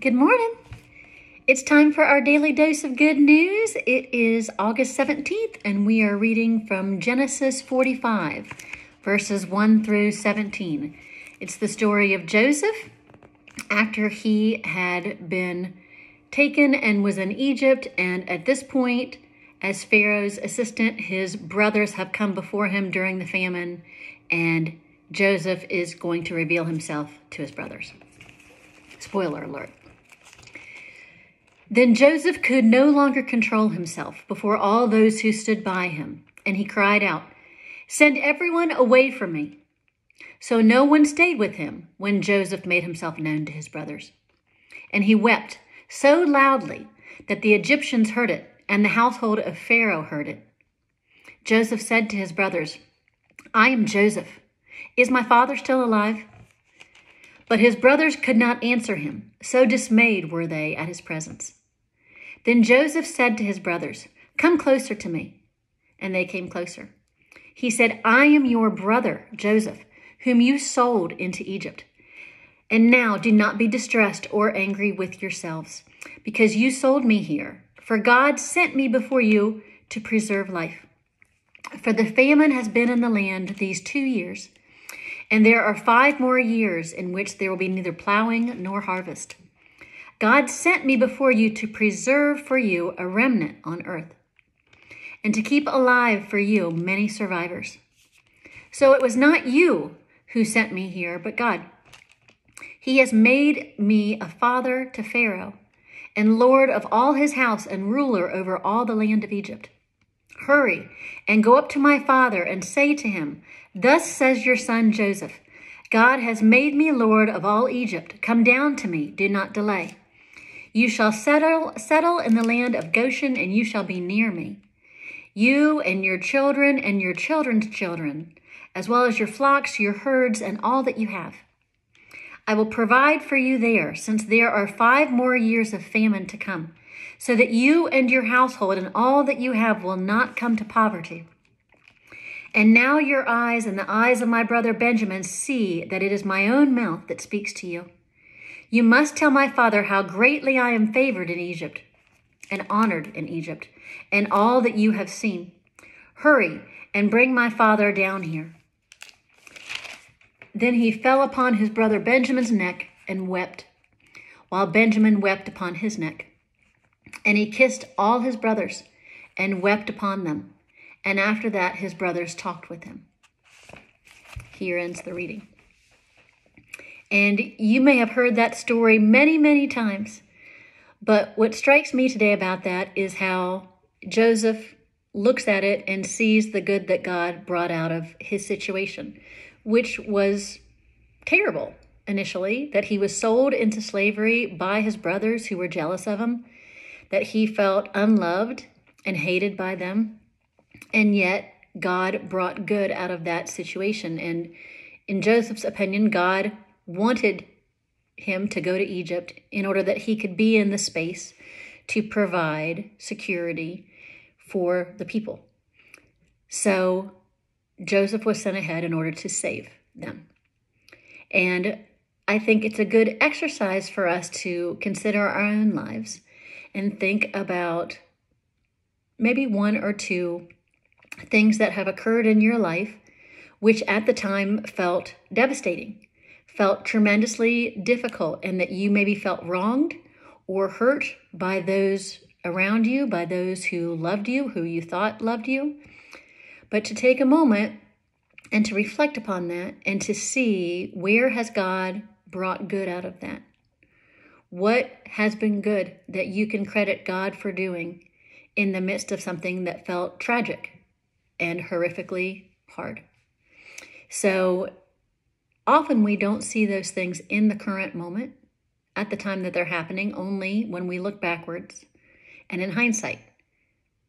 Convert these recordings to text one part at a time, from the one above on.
Good morning. It's time for our daily dose of good news. It is August 17th, and we are reading from Genesis 45, verses 1 through 17. It's the story of Joseph after he had been taken and was in Egypt, and at this point, as Pharaoh's assistant, his brothers have come before him during the famine, and Joseph is going to reveal himself to his brothers. Spoiler alert. Then Joseph could no longer control himself before all those who stood by him, and he cried out, "Send everyone away from me." So no one stayed with him when Joseph made himself known to his brothers. And he wept so loudly that the Egyptians heard it, and the household of Pharaoh heard it. Joseph said to his brothers, "I am Joseph. Is my father still alive?" But his brothers could not answer him, so dismayed were they at his presence. Then Joseph said to his brothers, "Come closer to me." And they came closer. He said, "I am your brother, Joseph, whom you sold into Egypt. And now do not be distressed or angry with yourselves, because you sold me here. For God sent me before you to preserve life. For the famine has been in the land these 2 years, and there are 5 more years in which there will be neither plowing nor harvest. God sent me before you to preserve for you a remnant on earth, and to keep alive for you many survivors. So it was not you who sent me here, but God. He has made me a father to Pharaoh, and lord of all his house and ruler over all the land of Egypt. Hurry and go up to my father and say to him, 'Thus says your son Joseph, God has made me lord of all Egypt. Come down to me, do not delay. You shall settle in the land of Goshen, and you shall be near me. You and your children and your children's children, as well as your flocks, your herds, and all that you have. I will provide for you there, since there are 5 more years of famine to come, so that you and your household and all that you have will not come to poverty. And now your eyes and the eyes of my brother Benjamin see that it is my own mouth that speaks to you. You must tell my father how greatly I am favored in Egypt and honored in Egypt, and all that you have seen. Hurry and bring my father down here." Then he fell upon his brother Benjamin's neck and wept, while Benjamin wept upon his neck. And he kissed all his brothers and wept upon them. And after that, his brothers talked with him. Here ends the reading. And you may have heard that story many, many times. But what strikes me today about that is how Joseph looks at it and sees the good that God brought out of his situation, which was terrible initially, that he was sold into slavery by his brothers who were jealous of him, that he felt unloved and hated by them. And yet God brought good out of that situation. And in Joseph's opinion, God wanted him to go to Egypt in order that he could be in the space to provide security for the people. So Joseph was sent ahead in order to save them. And I think it's a good exercise for us to consider our own lives and think about maybe 1 or 2 things that have occurred in your life, which at the time felt devastating, felt tremendously difficult, and that you maybe felt wronged or hurt by those around you, by those who loved you, who you thought loved you. But to take a moment and to reflect upon that and to see, where has God brought good out of that? What has been good that you can credit God for doing in the midst of something that felt tragic and horrifically hard? So often we don't see those things in the current moment at the time that they're happening, only when we look backwards and in hindsight.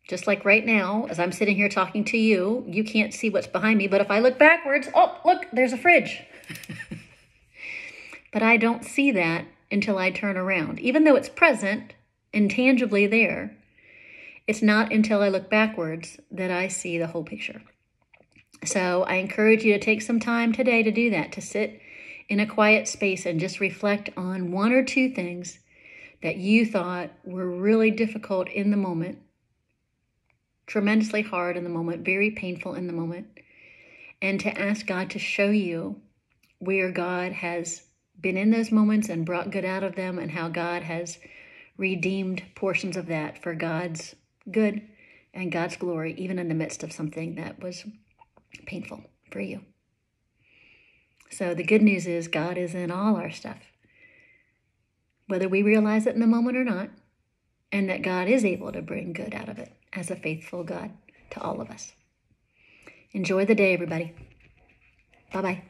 Just like right now, as I'm sitting here talking to you, you can't see what's behind me, but if I look backwards, oh, look, there's a fridge. But I don't see that until I turn around. Even though it's present and tangibly there, it's not until I look backwards that I see the whole picture. So I encourage you to take some time today to do that, to sit in a quiet space and just reflect on 1 or 2 things that you thought were really difficult in the moment, tremendously hard in the moment, very painful in the moment, and to ask God to show you where God has been in those moments and brought good out of them, and how God has redeemed portions of that for God's good and God's glory, even in the midst of something that was painful for you. So the good news is God is in all our stuff, whether we realize it in the moment or not, and that God is able to bring good out of it as a faithful God to all of us. Enjoy the day, everybody. Bye-bye.